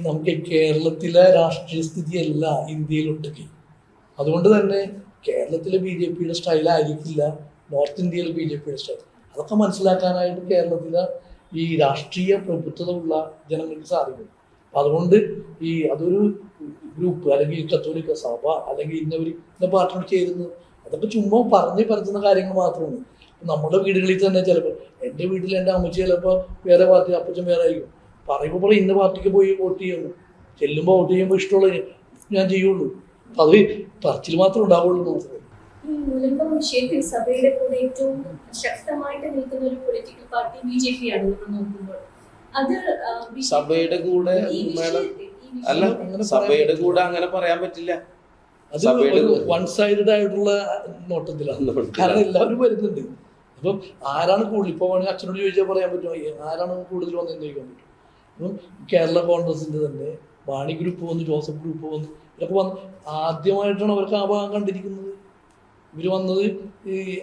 നമുക്ക് കേരളത്തിലെ രാഷ്ട്രീയ സ്ഥിതിയല്ല ഇന്ത്യയിലൊട്ടുക്കി. അതുകൊണ്ട് തന്നെ കേരളത്തിലെ BJPയുടെ സ്റ്റൈലായിരിക്കില്ല നോർത്ത് ഇന്ത്യയിലെ BJPയുടെ സ്റ്റൈൽ. അതൊക്കെ മനസ്സിലാക്കാനായിട്ട് കേരളത്തിലെ ഈ രാഷ്ട്രീയ പ്രഭുത്വത ഉള്ള ജനങ്ങൾക്ക് സാധിക്കും. അതുകൊണ്ട് അതൊരു ഗ്രൂപ്പ് അല്ലെങ്കിൽ കത്തോലിക്ക സഭ അല്ലെങ്കിൽ ഇന്ന പാർട്ടിയോട് ചേരുന്നത് അതൊക്കെ ചുമ്മാ പരത്തുന്ന കാര്യങ്ങൾ മാത്രമാണ്. നമ്മുടെ വീടുകളിൽ തന്നെ ചിലപ്പോൾ എൻ്റെ വീട്ടിൽ എൻ്റെ അമ്മച്ചി ചിലപ്പോൾ വേറെ പാർട്ടി, അപ്പച്ചൻ വേറെ ആയിരിക്കും. പറയുമ്പോൾ ഇന്ന പാർട്ടിക്ക് പോയി വോട്ട് ചെയ്യുന്നു, ചെല്ലുമ്പോൾ വോട്ട് ചെയ്യുമ്പോൾ ഇഷ്ടമുള്ള ഞാൻ ചെയ്യുള്ളൂ. അത് പറച്ചിൽ മാത്രമേ ഉണ്ടാവുള്ളൂ. ഈ മുലമ്പം വിഷയത്തിൽ സഭയുടെ കൂടെ ഏറ്റവും ശക്തമായിട്ട് നിൽക്കുന്ന ഒരു പൊളിറ്റിക്കൽ പാർട്ടി BJP ആണ് നോക്കുമ്പോൾ. അത് സഭയുടെ കൂടെ അല്ല, സഭയുടെ കൂടെ അങ്ങനെ പറയാൻ പറ്റില്ല. അത് വൺ സൈഡഡ് ആയിട്ടുള്ള നോട്ടത്തിലാണ്. കാരണം എല്ലാവരും വരുന്നുണ്ട്. അപ്പം ആരാണ് കൂടുതൽ, ഇപ്പൊ അച്ഛനോട് ചോദിച്ചാൽ പറയാൻ പറ്റുമോ ആരാണ് കൂടുതൽ വന്നതെന്ന് ചോദിക്കാൻ പറ്റും. അപ്പം കേരള കോൺഗ്രസിന്റെ തന്നെ വാണി ഗ്രൂപ്പ് വന്നു, ജോസഫ് ഗ്രൂപ്പ് വന്നു, ഇതൊക്കെ വന്ന് ആദ്യമായിട്ടാണ് അവർക്ക് ആ ഭാഗം കണ്ടിരിക്കുന്നത് ഇവര് വന്നത്.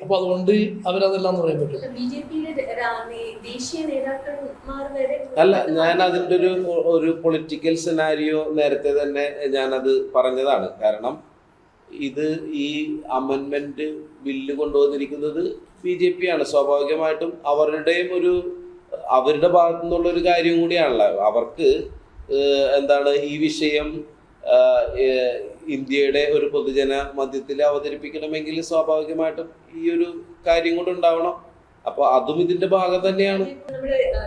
അപ്പൊ അതുകൊണ്ട് അവരതെല്ലാം പറയാൻ പറ്റും. അല്ല, ഞാൻ അതിൻ്റെ ഒരു പൊളിറ്റിക്കൽ സിനാരിയോ നേരത്തെ തന്നെ ഞാനത് പറഞ്ഞതാണ്. കാരണം ഇത് ഈ അമെൻമെന്റ് ബില്ല് കൊണ്ടുവന്നിരിക്കുന്നത് BJP ആണ്. സ്വാഭാവികമായിട്ടും അവരുടെ ഭാഗത്തു നിന്നുള്ള ഒരു കാര്യം കൂടിയാണല്ലോ. അവർക്ക് ഈ വിഷയം ഇന്ത്യയുടെ ഒരു പൊതുജന മധ്യത്തിൽ അവതരിപ്പിക്കണമെങ്കിൽ സ്വാഭാവികമായിട്ടും ഈ ഒരു കാര്യം കൊണ്ട് ഉണ്ടാവണം. അപ്പൊ അതും ഇതിന്റെ ഭാഗം തന്നെയാണ്.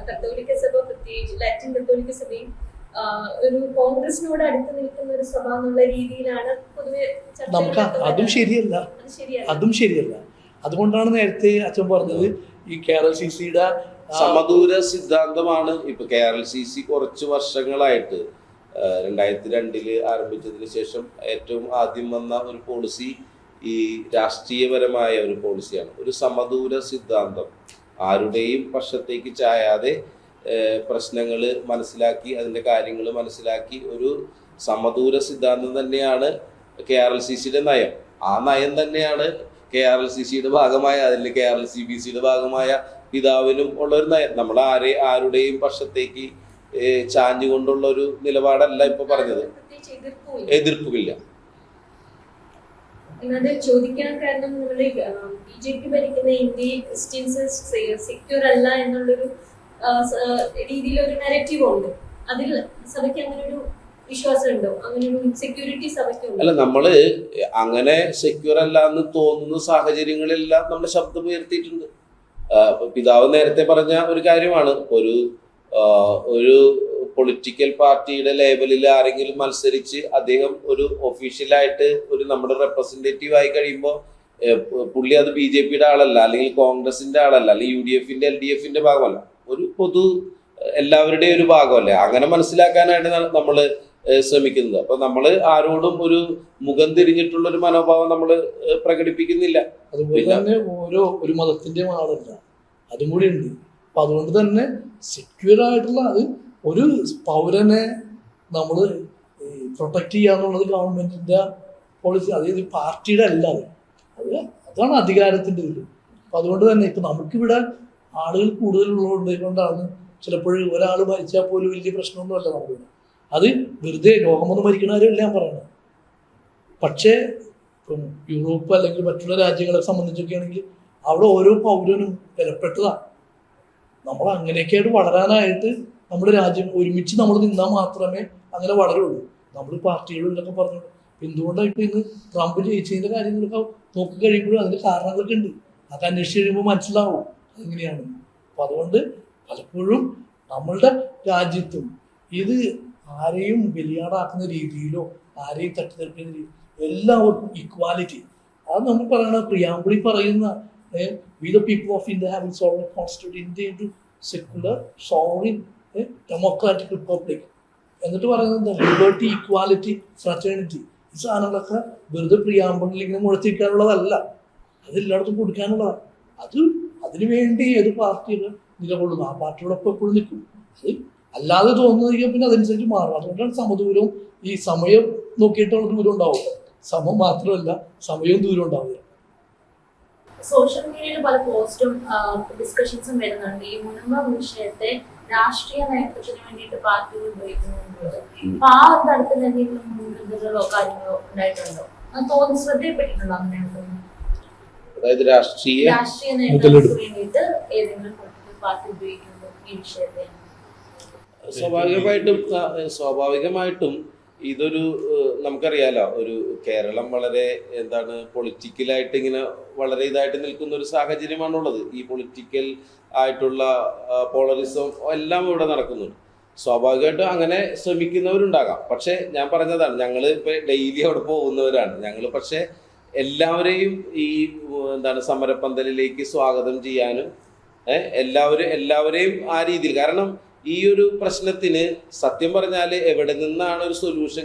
കത്തോലിക്ക സഭ, പ്രത്യേകിച്ച് ലാറ്റിൻ കത്തോലിക്ക സഭയും ഒരു കോൺഗ്രസിനോട് അടുത്ത് നിൽക്കുന്ന ഒരു സഭ എന്നുള്ള രീതിയിലാണ് പൊതുവെ നമുക്ക്. അതും ശരിയല്ല. അതുകൊണ്ടാണ് നേരത്തെ അച്ഛൻ പറഞ്ഞത് ഈ KRLCCയുടെ സമദൂര സിദ്ധാന്തമാണ്. ഇപ്പൊ KRLCC കുറച്ച് വർഷങ്ങളായിട്ട് 2002 ആരംഭിച്ചതിന് ശേഷം ഏറ്റവും ആദ്യം വന്ന ഒരു പോളിസി ഈ രാഷ്ട്രീയപരമായ ഒരു പോളിസിയാണ്. ഒരു സമദൂര സിദ്ധാന്തം, ആരുടെയും പക്ഷത്തേക്ക് ചായാതെ പ്രശ്നങ്ങൾ മനസ്സിലാക്കി അതിൻ്റെ കാര്യങ്ങൾ മനസ്സിലാക്കി ഒരു സമദൂര സിദ്ധാന്തം തന്നെയാണ് KRLCCയുടെ നയം. ആ നയം തന്നെയാണ് KRLCCയുടെ ഭാഗമായ, അതിൽ KRLCBCയുടെ ഭാഗമായ പിതാവിനും ഉള്ളൊരു നയം. നമ്മൾ ആരുടെയും പക്ഷത്തേക്ക് ചാഞ്ഞുകൊണ്ടുള്ള ഒരു നിലപാടല്ല ഇപ്പൊ പറഞ്ഞത്. എതിർപ്പില്ല. ചോദിക്കാൻ കാരണം BJP ഭരിക്കുന്ന ഇന്ത്യയിൽ ക്രിസ്ത്യൻസ് സെക്യൂർ അല്ല എന്നുള്ളൊരു രീതിയിലൊരു നെഗറ്റീവ് ഉണ്ട്. അതിൽ സഭയ്ക്ക് അങ്ങനെ ഒരു വിശ്വാസം ഉണ്ടോ? അങ്ങനെ ഒരു ഇൻസെക്യൂരിറ്റി സഭയ്ക്കുണ്ടോ? അല്ല, നമ്മള് അങ്ങനെ സെക്യൂർ അല്ല എന്ന് തോന്നുന്ന സാഹചര്യങ്ങളെല്ലാം നമ്മൾ ശബ്ദം ഉയർത്തിയിട്ടുണ്ട്. പിതാവ് നേരത്തെ പറഞ്ഞ ഒരു കാര്യമാണ്, ഒരു പൊളിറ്റിക്കൽ പാർട്ടിയുടെ ലേബലിൽ ആരെങ്കിലും മത്സരിച്ച് അദ്ദേഹം ഒരു ഒഫീഷ്യലായിട്ട് നമ്മുടെ റെപ്രസെന്റേറ്റീവ് ആയി കഴിയുമ്പോൾ പുള്ളി അത് BJPയുടെ ആളല്ല, അല്ലെങ്കിൽ കോൺഗ്രസിന്റെ ആളല്ല, അല്ലെങ്കിൽ UDFന്റെ LDFന്റെ ഭാഗമല്ല, ഒരു എല്ലാവരുടെയും ഒരു ഭാഗമല്ലേ. അങ്ങനെ മനസ്സിലാക്കാനായിട്ട് നമ്മൾ ശ്രമിക്കുന്നത്. അപ്പൊ നമ്മൾ ആരോടും ഒരു മുഖം തിരിഞ്ഞിട്ടുള്ള ഒരു മനോഭാവം നമ്മൾ പ്രകടിപ്പിക്കുന്നില്ല. അതുപോലെ തന്നെ ഒരു മതത്തിന്റെ ആളല്ല, അതും കൂടി ഉണ്ട്. അപ്പൊ അതുകൊണ്ട് തന്നെ സെക്യൂർ ആയിട്ടുള്ള ഒരു പൗരനെ നമ്മൾ പ്രൊട്ടക്ട് ചെയ്യാന്നുള്ളത് ഗവൺമെന്റിന്റെ പോളിസി, അതായത് പാർട്ടിയുടെ അല്ല. അതാണ് അധികാരത്തിന്റെ ഇത്. അപ്പൊ അതുകൊണ്ട് തന്നെ ഇപ്പൊ നമുക്കിവിടെ ആളുകൾ കൂടുതലുള്ളത് കൊണ്ടാണ് ചിലപ്പോഴും ഒരാൾ മരിച്ചാൽ പോലും വലിയ പ്രശ്നമൊന്നുമല്ല നമുക്ക്. അത് വെറുതെ രോഗമൊന്നും മരിക്കണവരല്ല ഞാൻ പറയണത്. പക്ഷേ ഇപ്പം യൂറോപ്പ് അല്ലെങ്കിൽ മറ്റുള്ള രാജ്യങ്ങളെ സംബന്ധിച്ചൊക്കെ ആണെങ്കിൽ അവിടെ ഓരോ പൗരനും വിലപ്പെട്ടതാണ്. നമ്മൾ അങ്ങനെയൊക്കെയായിട്ട് വളരാനായിട്ട് നമ്മുടെ രാജ്യം ഒരുമിച്ച് നമ്മൾ നിന്നാൽ മാത്രമേ അങ്ങനെ വളരുള്ളൂ. നമ്മൾ പാർട്ടികളിലൊക്കെ പറഞ്ഞു എന്തുകൊണ്ടാണ് ഇപ്പൊ ഇന്ന് ട്രംപ് ജയിച്ചതിന്റെ കാര്യങ്ങളൊക്കെ നോക്കി കഴിയുമ്പോഴും അതിന്റെ കാരണങ്ങളൊക്കെ ഉണ്ട്. അത് അന്വേഷിച്ച് കഴിയുമ്പോൾ മനസ്സിലാവും അതെങ്ങനെയാണ്. അപ്പൊ അതുകൊണ്ട് പലപ്പോഴും നമ്മളുടെ രാജ്യത്തും ഇത് ആരെയും ബലിയാടാക്കുന്ന രീതിയിലോ ആരെയും തട്ടിത്തെറിക്കുന്ന രീതിയിൽ എല്ലാവർക്കും ഈക്വാലിറ്റി, അത് നമ്മൾ പറയണ പ്രിയാമ്പിളി പറയുന്ന we the people of India have sovereign constituted India into secular sovereign democratic republic എന്നിട്ട് പറയുന്നത് ലിബർട്ടി, ഈക്വാലിറ്റി, ഫ്രറ്റേണിറ്റി. ഈ സാധനങ്ങളൊക്കെ വെറുതെ പ്രിയാമ്പിളിൽ ഇങ്ങനെ മുഴച്ചിരിക്കാനുള്ളതല്ല, അതെല്ലായിടത്തും കൊടുക്കാനുള്ളതാണ്. അതിനു വേണ്ടി ഏത് പാർട്ടികൾ നിലകൊള്ളുന്നു ആ പാർട്ടിയോടൊപ്പം എപ്പോഴും നിൽക്കും. അത് അല്ലാതെ തോന്നുന്നത് പിന്നെ അതനുസരിച്ച് മാറും. അതുകൊണ്ടാണ് സമദൂരവും ഈ സമയം നോക്കിയിട്ടുള്ള ദൂരം ഉണ്ടാവുക. സമം മാത്രമല്ല സമയവും ദൂരം ഉണ്ടാവുക. സോഷ്യൽ മീഡിയയിൽ പല പോസ്റ്റും ഡിസ്കഷൻസും വരുന്നുണ്ട് ഈ മുനമ്പം വിഷയത്തെ രാഷ്ട്രീയ നേതൃത്വത്തിന് വേണ്ടിയിട്ട് പാർട്ടികൾ ഉപയോഗിക്കുന്നുണ്ട്. അപ്പൊ ആ ഒരു തരത്തിൽ എന്തെങ്കിലും മുൻകരുതലുകളോ കാര്യങ്ങളോ ഉണ്ടായിട്ടുണ്ടോ? അത് തോന്നി ശ്രദ്ധയിൽപ്പെട്ടിട്ടുണ്ടോ അങ്ങനെയാണെന്ന്? അതായത് രാഷ്ട്രീയ നേട്ടങ്ങൾക്ക് വേണ്ടിയിട്ട് ഏതെങ്കിലും പൊളിറ്റിക്കൽ പാർട്ടി ഉപയോഗിക്കുമ്പോൾ ഈ വിഷയത്തെ സ്വാഭാവികമായിട്ടും ഇതൊരു നമുക്കറിയാലോ, ഒരു കേരളം വളരെ പൊളിറ്റിക്കലായിട്ട് ഇങ്ങനെ വളരെ ഇതായിട്ട് നിൽക്കുന്ന ഒരു സാഹചര്യമാണുള്ളത്. ഈ പൊളിറ്റിക്കൽ ആയിട്ടുള്ള പോളറിസം എല്ലാം ഇവിടെ നടക്കുന്നുണ്ട്. സ്വാഭാവികമായിട്ടും അങ്ങനെ ശ്രമിക്കുന്നവരുണ്ടാകാം. പക്ഷെ ഞാൻ പറഞ്ഞതാണ്, ഞങ്ങൾ ഇപ്പൊ ഡെയിലി അവിടെ പോകുന്നവരാണ് ഞങ്ങൾ. പക്ഷെ എല്ലാവരെയും ഈ സമരപ്പന്തലിലേക്ക് സ്വാഗതം ചെയ്യാനും എല്ലാവരെയും ആ രീതിയിൽ, കാരണം ഈ ഒരു പ്രശ്നത്തിന് സത്യം പറഞ്ഞാൽ എവിടെ നിന്നാണ് ഒരു സൊല്യൂഷൻ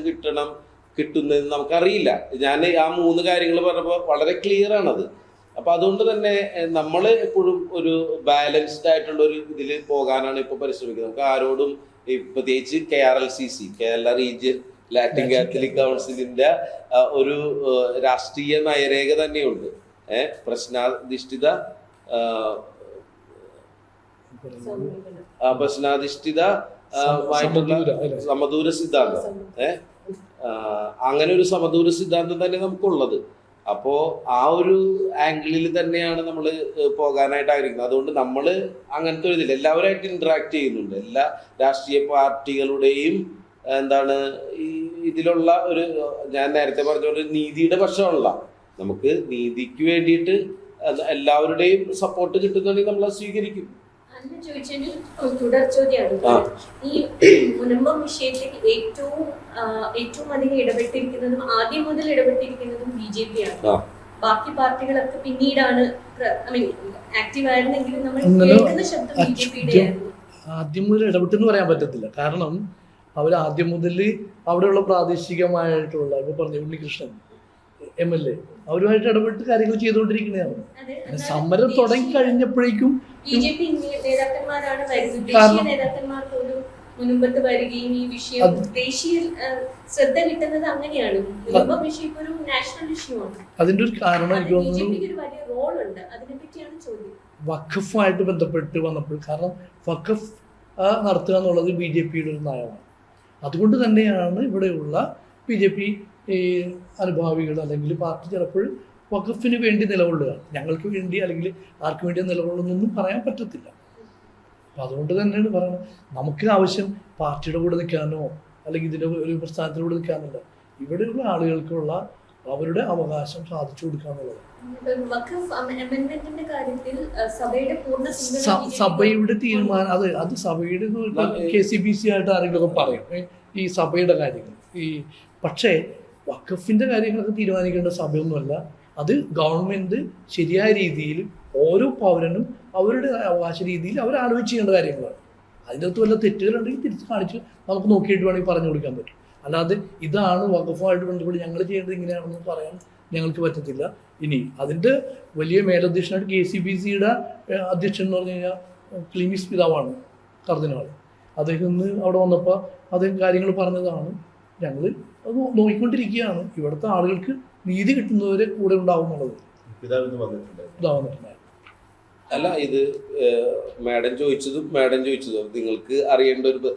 കിട്ടുന്നതെന്ന് നമുക്കറിയില്ല. ഞാൻ ആ 3 കാര്യങ്ങൾ പറഞ്ഞപ്പോൾ വളരെ ക്ലിയർ ആണത്. അപ്പൊ അതുകൊണ്ട് തന്നെ നമ്മൾ എപ്പോഴും ഒരു ബാലൻസ്ഡ് ആയിട്ടുള്ള ഒരു ഇതിൽ പോകാനാണ് ഇപ്പൊ പരിശ്രമിക്കുന്നത്. നമുക്ക് ആരോടും പ്രത്യേകിച്ച് KRLCC, Kerala region Latin Catholic കൗൺസിലിന്റെ ഒരു രാഷ്ട്രീയ നയരേഖ തന്നെയുണ്ട്. പ്രശ്നാധിഷ്ഠിത സമദൂര സിദ്ധാന്തം, അങ്ങനെ ഒരു സമദൂര സിദ്ധാന്തം തന്നെ നമുക്കുള്ളത്. അപ്പോ ആ ഒരു ആംഗിളിൽ തന്നെയാണ് നമ്മൾ പോകാനായിട്ട് ആഗ്രഹിക്കുന്നത്. അതുകൊണ്ട് നമ്മൾ അങ്ങനത്തെ ഒരു ഇതിൽ എല്ലാവരുമായിട്ട് ഇന്ററാക്ട് ചെയ്യുന്നുണ്ട്. എല്ലാ രാഷ്ട്രീയ പാർട്ടികളുടെയും ഈ ഇതിലുള്ള ഒരു, ഞാൻ നേരത്തെ പറഞ്ഞ പോലെ നീതിയുടെ പക്ഷമുള്ള, നമുക്ക് നീതിക്ക് വേണ്ടിയിട്ട് എല്ലാവരുടെയും സപ്പോർട്ട് കിട്ടുന്നുണ്ടെങ്കിൽ നമ്മൾ അത് സ്വീകരിക്കും. തുടർ ചോദ്യമാണ്. ഈ മുനമ്പം വിഷയത്തിൽ ഏറ്റവും അധികം ഇടപെട്ടിരിക്കുന്നതും ആദ്യം മുതൽ ഇടപെട്ടിരിക്കുന്നതും BJP ആണ്. ബാക്കി പാർട്ടികളൊക്കെ പിന്നീടാണ് ആക്റ്റീവ് ആയിരുന്നെങ്കിലും നമ്മൾ കേൾക്കുന്ന ശബ്ദം BJPയുടെ ആയിരുന്നു. ആദ്യം മുതൽ ഇടപെട്ടെന്ന് പറയാൻ പറ്റത്തില്ല. കാരണം അവർ ആദ്യം മുതൽ അവിടെയുള്ള പ്രാദേശികമായിട്ടുള്ള ഇപ്പൊ പറഞ്ഞു ഉണ്ണികൃഷ്ണൻ MLA അവരുമായിട്ട് ഇടപെട്ട് കാര്യങ്ങൾ ചെയ്തുകൊണ്ടിരിക്കുന്നതാണ്. സമരം തുടങ്ങി കഴിഞ്ഞപ്പോഴേക്കും BJP നേതാക്കന്മാരാണ് വരുന്നത്. ദേശീയ നേതാക്കന്മാർക്ക് ഒരു മുൻപത്ത് വരികയും ഈ വിഷയം ദേശീയ ശ്രദ്ധ കിട്ടുന്നത് അങ്ങനെയാണ്. മുൻപം വിഷയം ഒരു നാഷണൽ ഇഷ്യൂ ആണ്. അതിന്റെ ഒരു കാരണം എനിക്ക് തോന്നുന്നു BJPക്ക് ഒരു വലിയ റോൾ ഉണ്ട്. അതിനെപ്പറ്റിയാണ് ചോദ്യം. വഖഫുമായിട്ട് ബന്ധപ്പെട്ട് വന്നപ്പോൾ, കാരണം വഖഫ് നടത്തുക എന്നുള്ളത് BJPയുടെ ഒരു നയമാണ്. അതുകൊണ്ട് തന്നെയാണ് ഇവിടെയുള്ള BJP അനുഭാവികൾ അല്ലെങ്കിൽ പാർട്ടി ചിലപ്പോൾ വഖഫിന് വേണ്ടി നിലകൊള്ളുക, ഞങ്ങൾക്ക് വേണ്ടി അല്ലെങ്കിൽ ആർക്ക് വേണ്ടി നിലകൊള്ളുന്നൊന്നും പറയാൻ പറ്റത്തില്ല. അപ്പം അതുകൊണ്ട് തന്നെയാണ് പറയുന്നത്, നമുക്ക് ആവശ്യം പാർട്ടിയുടെ കൂടെ നിൽക്കാനോ അല്ലെങ്കിൽ ഇതിൻ്റെ ഒരു പ്രസ്ഥാനത്തിലൂടെ നിൽക്കാനല്ല, ഇവിടെയുള്ള ആളുകൾക്കുള്ള അവരുടെ അവകാശം സാധിച്ചു കൊടുക്കാന്നുള്ളത്. സഭയുടെ തീരുമാനം അത് സഭയുടെ KCBC ആയിട്ട് ആരെങ്കിലും ഒക്കെ പറയും ഈ സഭയുടെ കാര്യങ്ങൾ. പക്ഷേ വഖഫിന്റെ കാര്യങ്ങളൊക്കെ തീരുമാനിക്കേണ്ട സഭയൊന്നുമല്ല. അത് ഗവൺമെന്റ് ശരിയായ രീതിയിൽ ഓരോ പൗരനും അവരുടെ അവകാശ രീതിയിൽ അവർ ആലോചിച്ച് ചെയ്യേണ്ട കാര്യങ്ങളാണ്. അതിൻ്റെ അകത്ത് വല്ല തെറ്റുകളുണ്ടെങ്കിൽ തിരിച്ച് കാണിച്ച് നമുക്ക് നോക്കിയിട്ട് വേണമെങ്കിൽ പറഞ്ഞു കൊടുക്കാൻ പറ്റും. അല്ലാതെ ഇതാണ് വഖഫുമായിട്ട് ബന്ധപ്പെട്ട് ഞങ്ങൾ ചെയ്യേണ്ടത് ഇങ്ങനെയാണെന്ന് പറയാൻ ഞങ്ങൾക്ക് പറ്റത്തില്ല. ഇനി അതിൻ്റെ വലിയ മേലധ്യക്ഷനായിട്ട് KCBCയുടെ അധ്യക്ഷൻ എന്ന് പറഞ്ഞു കഴിഞ്ഞാൽ ക്ലീമിസ് പിതാവാണ്, കർദിനാൾ. അദ്ദേഹം ഇന്ന് അവിടെ വന്നപ്പോൾ അദ്ദേഹം കാര്യങ്ങൾ പറഞ്ഞതാണ്. ഞങ്ങൾ അത് നോക്കിക്കൊണ്ടിരിക്കുകയാണ്. ഇവിടുത്തെ ആളുകൾക്ക് നീതി കിട്ടുന്നവരെ കൂടെ ഉണ്ടാവും എന്നുള്ളത്. അല്ല, ഇത് മാഡം ചോദിച്ചതും നിങ്ങൾക്ക് അറിയേണ്ട ഒരു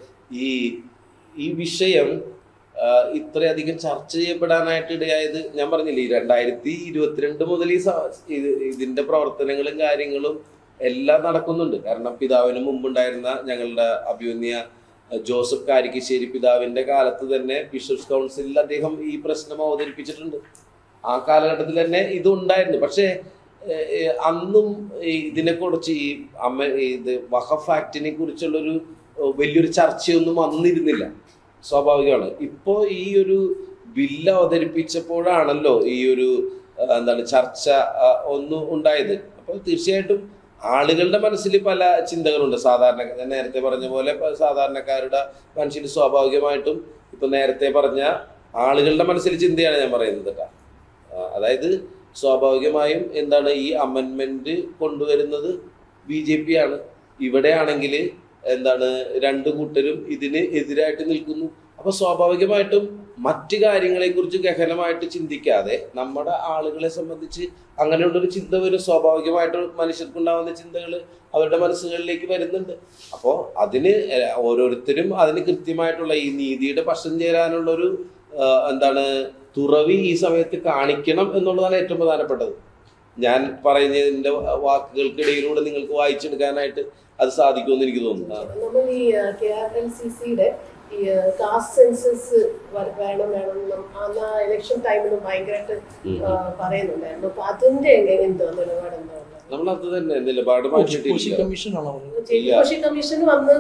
ഈ വിഷയം ഇത്രയധികം ചർച്ച ചെയ്യപ്പെടാനായിട്ട് ഇടയായത് ഞാൻ പറഞ്ഞില്ലേ, 2022 മുതൽ ഇതിന്റെ പ്രവർത്തനങ്ങളും കാര്യങ്ങളും എല്ലാം നടക്കുന്നുണ്ട്. കാരണം പിതാവിന് മുമ്പുണ്ടായിരുന്ന ഞങ്ങളുടെ അഭിമന്യ ജോസഫ് കാരിക്കശ്ശേരി പിതാവിന്റെ കാലത്ത് തന്നെ ബിഷപ്സ് കൗൺസിലിൽ അദ്ദേഹം ഈ പ്രശ്നം അവതരിപ്പിച്ചിട്ടുണ്ട്. ആ കാലഘട്ടത്തിൽ തന്നെ ഇതുണ്ടായിരുന്നു. പക്ഷേ അന്നും ഇതിനെക്കുറിച്ച് ഇത് വഖഫ് ആക്ടിനെ കുറിച്ചുള്ളൊരു വലിയൊരു ചർച്ചയൊന്നും വന്നിരുന്നില്ല. സ്വാഭാവികമാണ്. ഇപ്പോൾ ഈ ഒരു ബില്ല് അവതരിപ്പിച്ചപ്പോഴാണല്ലോ ഈ ഒരു ചർച്ച ഒന്നും ഉണ്ടായത്. അപ്പോൾ തീർച്ചയായിട്ടും ആളുകളുടെ മനസ്സിൽ പല ചിന്തകളുണ്ട്. ഞാൻ നേരത്തെ പറഞ്ഞ പോലെ സാധാരണക്കാരുടെ മനസ്സിൽ സ്വാഭാവികമായിട്ടും ഇപ്പൊ നേരത്തെ പറഞ്ഞ ആളുകളുടെ മനസ്സിൽ ചിന്തയാണ് ഞാൻ പറയുന്നത് കേട്ടോ. അതായത് സ്വാഭാവികമായും ഈ അമെൻമെന്റ് കൊണ്ടുവരുന്നത് BJP ആണ്. ഇവിടെയാണെങ്കിൽ രണ്ടു കൂട്ടരും ഇതിന് എതിരായിട്ട് നിൽക്കുന്നു. അപ്പൊ സ്വാഭാവികമായിട്ടും മറ്റു കാര്യങ്ങളെക്കുറിച്ച് ഗഹനമായിട്ട് ചിന്തിക്കാതെ നമ്മുടെ ആളുകളെ സംബന്ധിച്ച് അങ്ങനെയുള്ളൊരു ചിന്ത വരും. സ്വാഭാവികമായിട്ട് മനുഷ്യർക്കുണ്ടാവുന്ന ചിന്തകൾ അവരുടെ മനസ്സുകളിലേക്ക് വരുന്നുണ്ട്. അപ്പോൾ അതിന് ഓരോരുത്തരും അതിന് കൃത്യമായിട്ടുള്ള ഈ നീതിയുടെ പക്ഷം ചേരാനുള്ളൊരു തുറവി ഈ സമയത്ത് കാണിക്കണം എന്നുള്ളതാണ് ഏറ്റവും പ്രധാനപ്പെട്ടത്. ഞാൻ പറയുന്നതിൻ്റെ വാക്കുകൾക്കിടയിലൂടെ നിങ്ങൾക്ക് വായിച്ചെടുക്കാനായിട്ട് അത് സാധിക്കുമെന്ന് എനിക്ക് തോന്നുന്നു. നമ്മൾ ഈ KRLCC-യുടെ ഈ കാസ്റ്റ് സെൻസസ് വേണം ഇലക്ഷൻ ടൈമിലും ഭയങ്കരമായിട്ട് പറയുന്നുണ്ടായിരുന്നു. അപ്പൊ അതിന്റെ എന്തോ നിലപാട് എന്താ? നമ്മളത് തന്നെ നിലപാട് കമ്മീഷൻ വന്ന്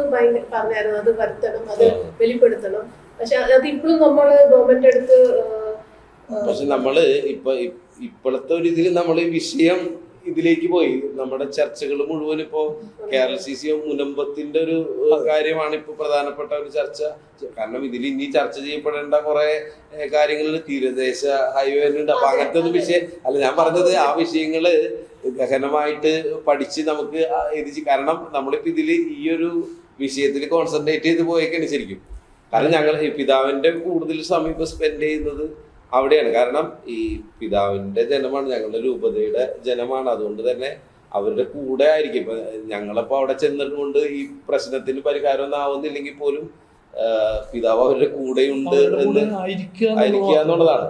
പറഞ്ഞായിരുന്നു അത് വരുത്തണം, അത് വെളിപ്പെടുത്തണം. പക്ഷെ അത് ഇപ്പോഴും നമ്മള് ഗവൺമെന്റ് അടുത്ത് പക്ഷെ നമ്മള് ഇപ്പോഴത്തെ ഒരു ഇതിൽ നമ്മൾ ഈ വിഷയം ഇതിലേക്ക് പോയി. നമ്മുടെ ചർച്ചകൾ മുഴുവൻ ഇപ്പോ KRLCC മുനമ്പത്തിന്റെ ഒരു കാര്യമാണ് ഇപ്പൊ പ്രധാനപ്പെട്ട ഒരു ചർച്ച. കാരണം ഇതിൽ ഇനി ചർച്ച ചെയ്യപ്പെടേണ്ട കുറെ കാര്യങ്ങൾ തീരദേശ ഹൈവേ ഉണ്ട്. അപ്പൊ അങ്ങനത്തെ ഒരു വിഷയം അല്ല ഞാൻ പറഞ്ഞത്. ആ വിഷയങ്ങള് ഗഹനമായിട്ട് പഠിച്ച് നമുക്ക് കാരണം നമ്മളിപ്പോ ഇതില് ഈ ഒരു വിഷയത്തിൽ കോൺസെൻട്രേറ്റ് ചെയ്ത് പോയേക്കാണ് ശരിക്കും. കാരണം ഞങ്ങൾ ഈ പിതാവിന്റെ കൂടുതൽ സമയം ഇപ്പൊ സ്പെൻഡ് ചെയ്യുന്നത് അവിടെയാണ്. കാരണം ഈ പിതാവിന്റെ ജനമാണ്, ഞങ്ങളുടെ രൂപതയുടെ ജനമാണ്. അതുകൊണ്ട് തന്നെ അവരുടെ കൂടെ ആയിരിക്കും. ഇപ്പൊ ഞങ്ങളപ്പോ അവിടെ ചെന്നിട്ടുകൊണ്ട് ഈ പ്രശ്നത്തിന് പരിഹാരം ഒന്നും ആവുന്നില്ലെങ്കിൽ പോലും പിതാവ് അവരുടെ കൂടെയുണ്ട് എന്ന് ആയിരിക്കുക എന്നുള്ളതാണ്.